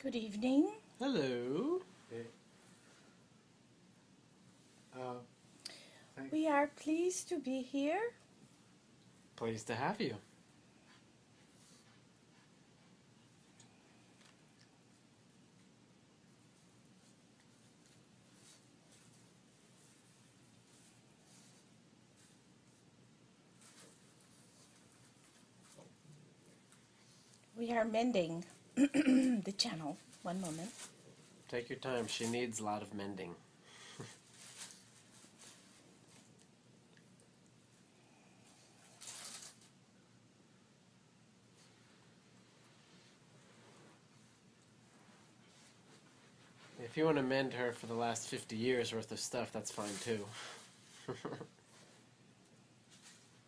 Good evening. Hello. Hey. We are pleased to be here. Pleased to have you. We are mending the channel. One moment. Take your time. She needs a lot of mending. If you want to mend her for the last 50 years worth of stuff, that's fine too.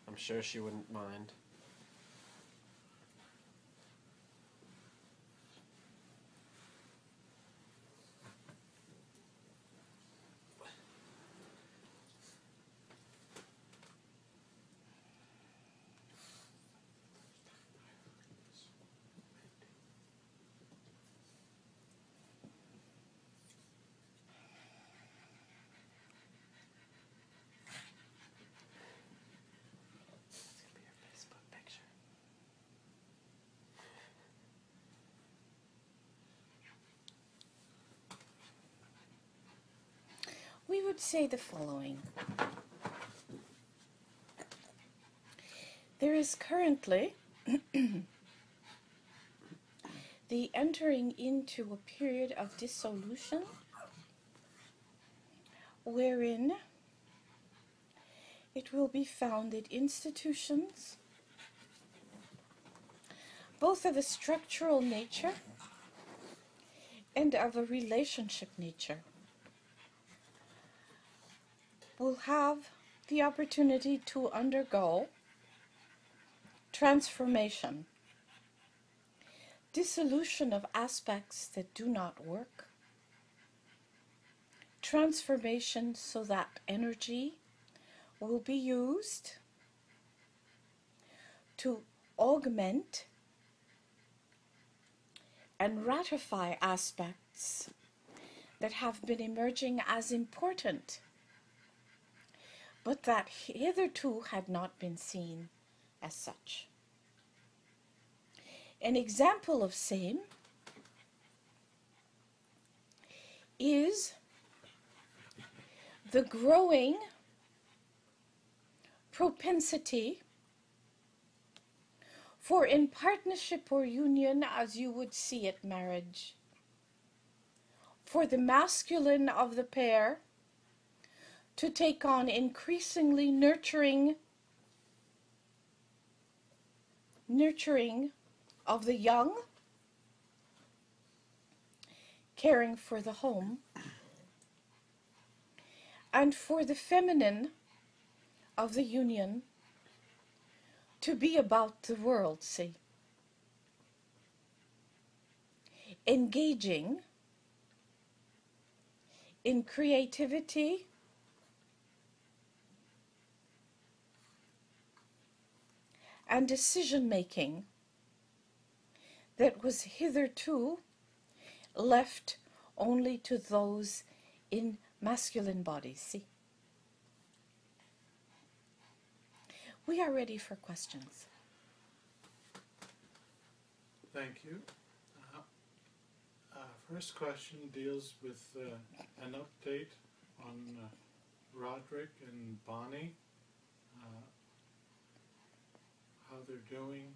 I'm sure she wouldn't mind. We would say the following. There is currently the entering into a period of dissolution wherein it will be found that institutions, both of a structural nature and of a relationship nature, will have the opportunity to undergo transformation, dissolution of aspects that do not work, transformation so that energy will be used to augment and ratify aspects that have been emerging as important, but that hitherto had not been seen as such. An example of same is the growing propensity for, in partnership or union, as you would see it, marriage, for the masculine of the pair to take on increasingly nurturing of the young, caring for the home, and for the feminine of the union to be about the world, see, engaging in creativity, and decision-making that was hitherto left only to those in masculine bodies. See? We are ready for questions. Thank you. First question deals with an update on Roderick and Bonnie, how they're doing.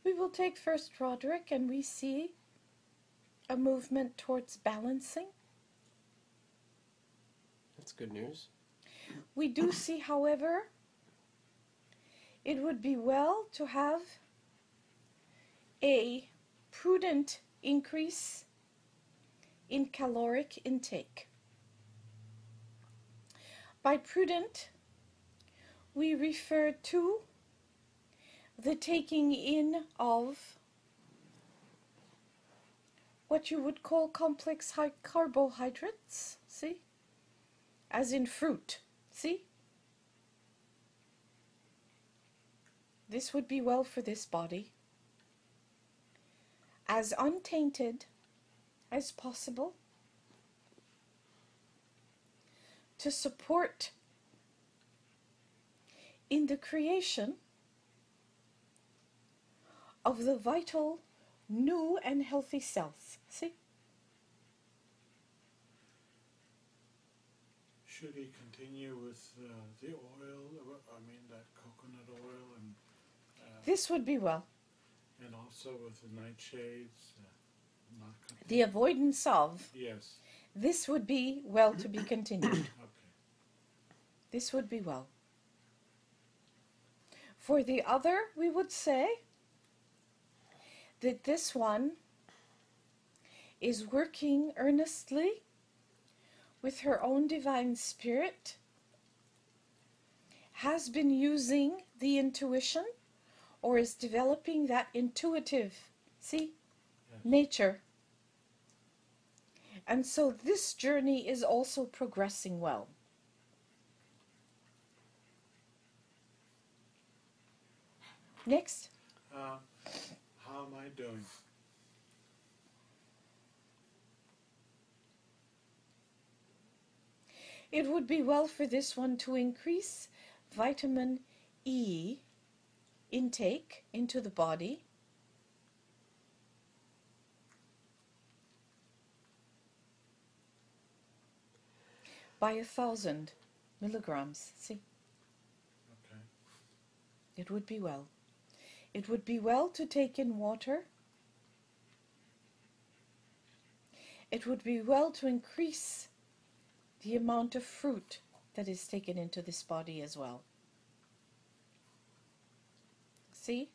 We will take first Roderick, and we see a movement towards balancing. That's good news. We do see, however, it would be well to have a prudent increase in caloric intake. By prudent, we refer to the taking in of what you would call complex carbohydrates, see? as in fruit. See? This would be well for this body. As untainted as possible, to support in the creation of the vital, new and healthy cells. See? Should he continue with the oil? I mean, that coconut oil, and This would be well. and also with the nightshades. Not The avoidance of, yes. this would be well to be continued. Okay. This would be well. For the other, we would say that this one is working earnestly with her own divine spirit, has been using the intuition, or is developing that intuitive, see, Yes. nature. And so this journey is also progressing well. Next. How am I doing? It would be well for this one to increase vitamin E intake into the body. By 1,000 milligrams. See, Okay. it would be well. It would be well to take in water. It would be well to increase the amount of fruit that is taken into this body as well. See?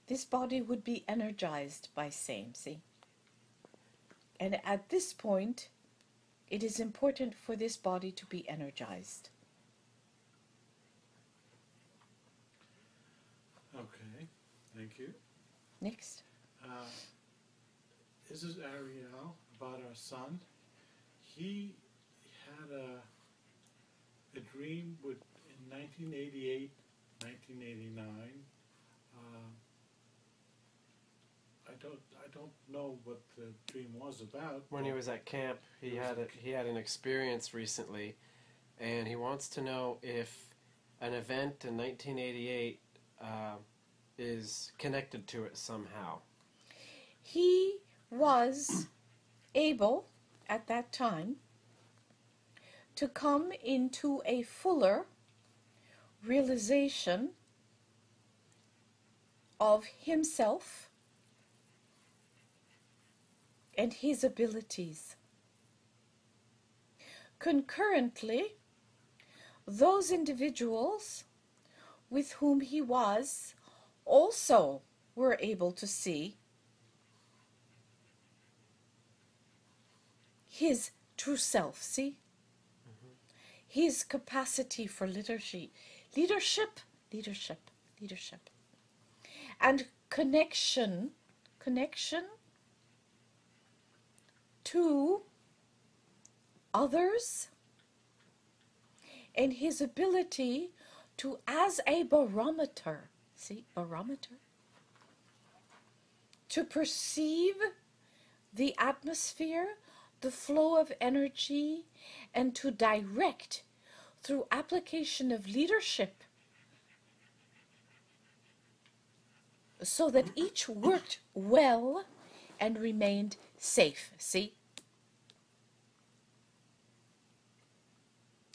This body would be energized by same, see? And at this point, it is important for this body to be energized. Okay. Thank you. Next. This is Ariel, about our son. He had a dream in 1988, 1989. I don't know what the dream was about. When he was at camp, he had an experience recently, and he wants to know if an event in 1988 is connected to it somehow. He was able, at that time, to come into a fuller realization of himself and his abilities. Concurrently, those individuals with whom he was also were able to see his true self, see? His capacity for leadership, and connection to others, and his ability to, as a barometer, see, barometer, to perceive the atmosphere, the flow of energy, and to direct through application of leadership so that each worked well and remained safe, see?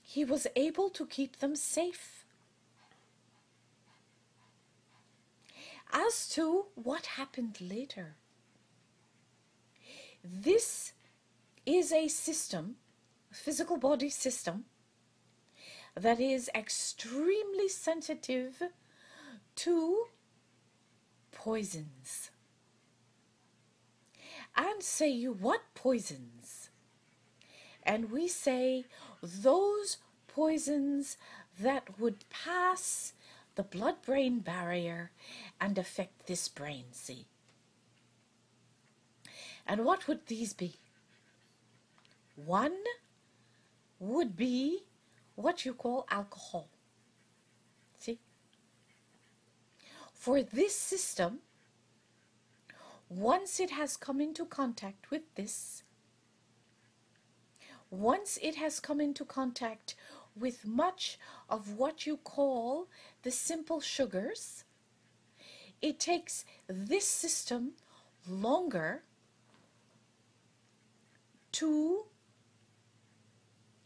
He was able to keep them safe. As to what happened later, this is a system, a physical body system, that is extremely sensitive to poisons. And say you, what poisons? And we say those poisons that would pass the blood-brain barrier and affect this brain, see? And what would these be? One would be what you call alcohol. See? For this system, once it has come into contact with this, once it has come into contact with much of what you call the simple sugars, it takes this system longer to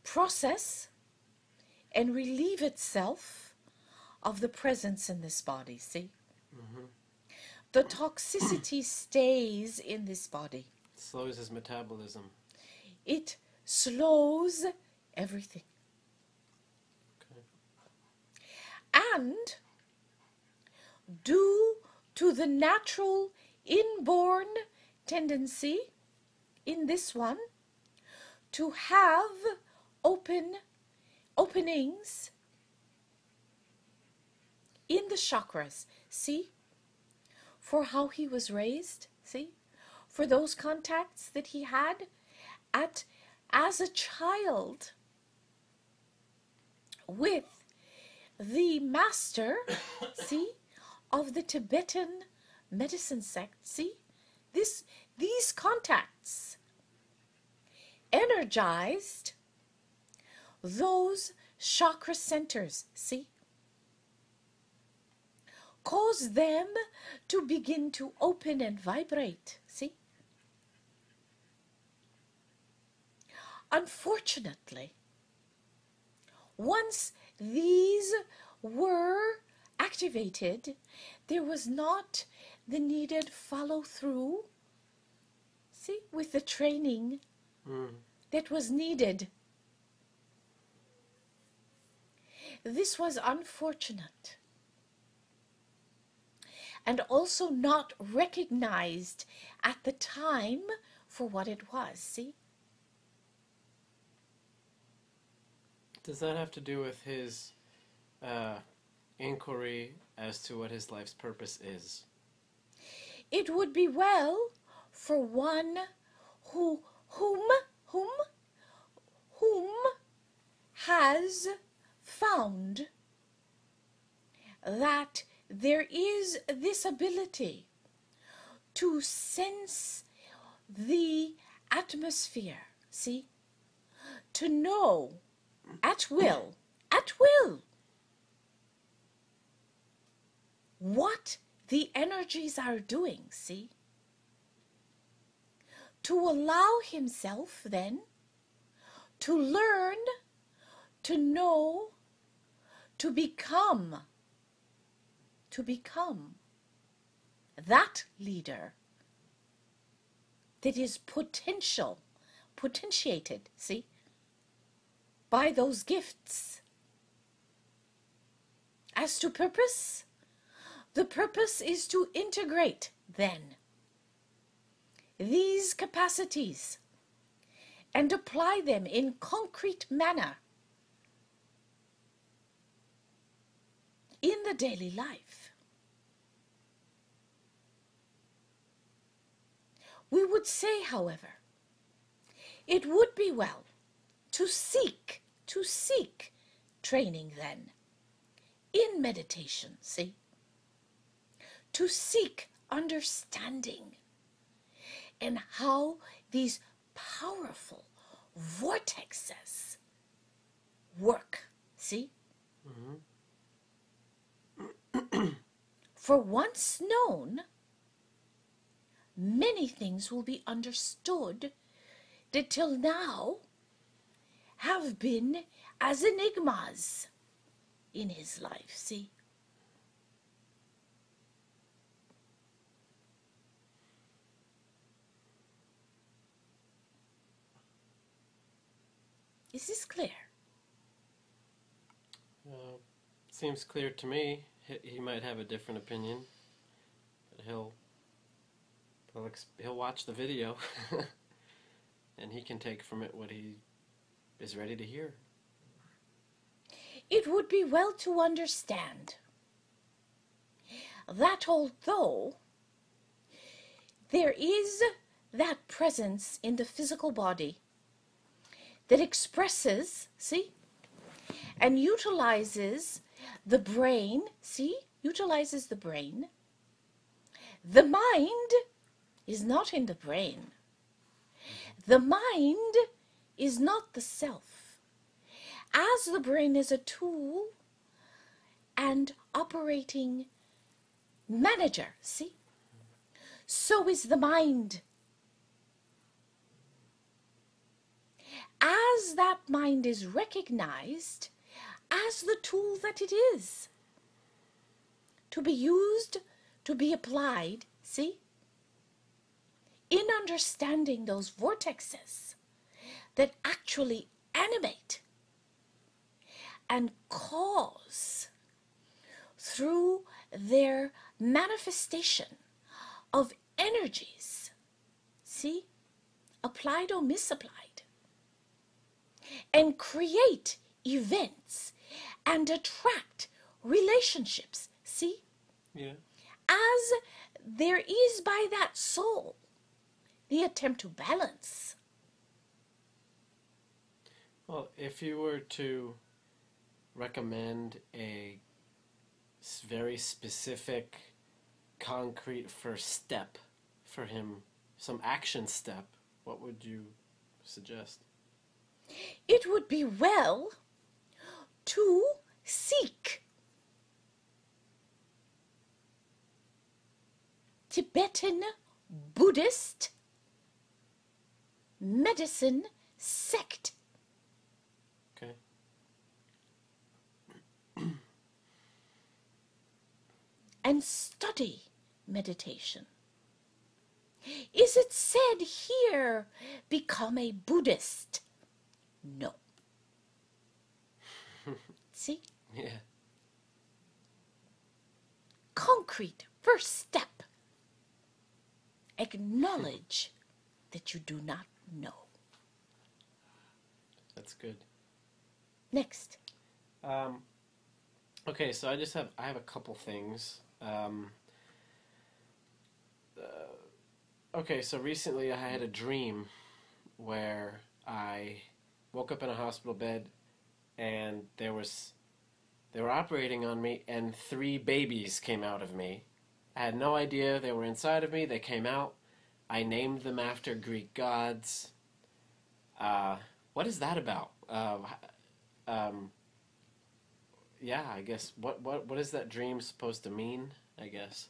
process and relieve itself of the presence in this body, see? Mm-hmm. The toxicity stays in this body. Slows his metabolism. It slows everything. Okay. And due to the natural inborn tendency in this one to have openings in the chakras, see, for how he was raised, see, for those contacts that he had as a child with the master, see, of the Tibetan medicine sect, see, these contacts energized those chakra centers, see, cause them to begin to open and vibrate, see. Unfortunately, once these were activated, there was not the needed follow-through, see, with the training that was needed. This was unfortunate and also not recognized at the time for what it was, see? Does that have to do with his inquiry as to what his life's purpose is? It would be well for one whom has found that there is this ability to sense the atmosphere, see? To know at will, what the energies are doing, see? To allow himself then to learn, to know, to become that leader that is potentiated, see, by those gifts. As to purpose, the purpose is to integrate then these capacities and apply them in concrete manner in the daily life. We would say, however, it would be well to seek training then in meditation, see? To seek understanding and how these powerful vortexes work, see? Mm-hmm. For once known, many things will be understood that till now have been as enigmas in his life, see? Is this clear? Seems clear to me. He might have a different opinion, but he'll watch the video, and he can take from it what he is ready to hear. It would be well to understand that although there is that presence in the physical body that expresses, see, and utilizes the brain, see, utilizes the brain. The mind is not in the brain. The mind is not the self. As the brain is a tool and operating manager, see, so is the mind. As that mind is recognized as the tool that it is, to be used, to be applied, see, in understanding those vortexes that actually animate and cause through their manifestation of energies, see, applied or misapplied, and create events and attract relationships, see? Yeah. As there is by that soul the attempt to balance. Well, if you were to recommend a very specific, concrete first step for him, some action step, what would you suggest? It would be well to seek Tibetan Buddhist medicine sect. Okay. And study meditation. Is it said here, become a Buddhist? No. See? Yeah. Concrete first step. Acknowledge that you do not know. That's good. Next. Okay, so I have a couple things. Okay, so recently I had a dream where I woke up in a hospital bed and they were operating on me and 3 babies came out of me. I had no idea they were inside of me. They came out. I named them after Greek gods. What is that about? Yeah, I guess. What is that dream supposed to mean, I guess?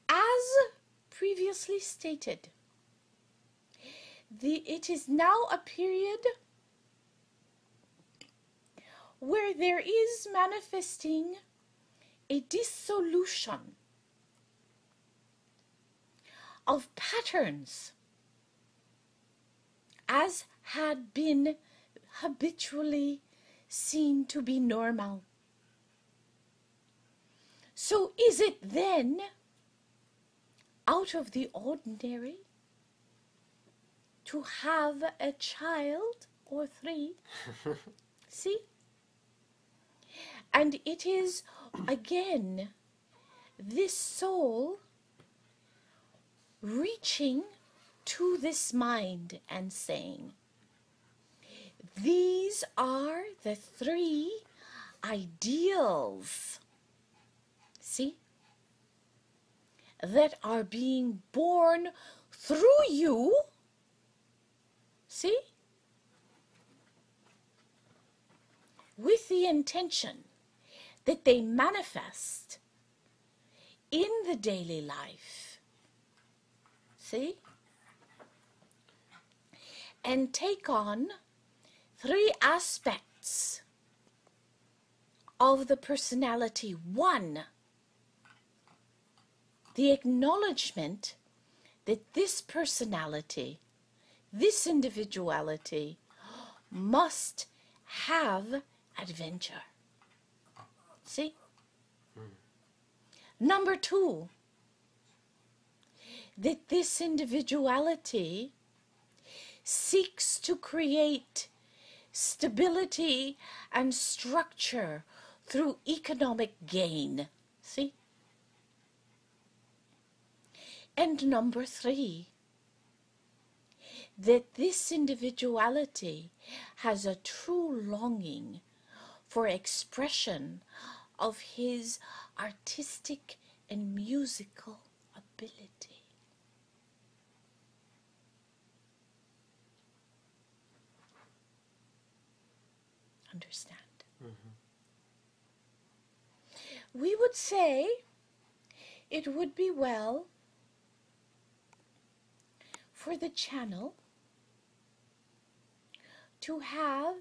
As previously stated, it is now a period where there is manifesting a dissolution of patterns as had been habitually seen to be normal. So is it then out of the ordinary to have a child or 3? See? And it is, again, this soul reaching to this mind and saying, these are the 3 ideals, see, that are being born through you, see, with the intention that they manifest in the daily life, see, and take on 3 aspects of the personality. 1, the acknowledgement that this personality, this individuality, must have adventure. See? Number 2, that this individuality seeks to create stability and structure through economic gain. See? And number 3, that this individuality has a true longing for expression of his artistic and musical ability. Understand? We would say it would be well for the channel to have